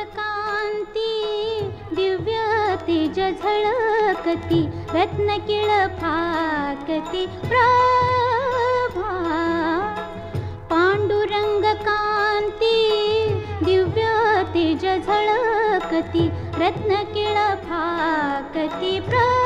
कांती दिव्य तेज झळकती रत्नकिळ फाकती प्रभा पांडुरंग कांती दिव्य तेज झळकती रत्नकिळ फाकती प्रभा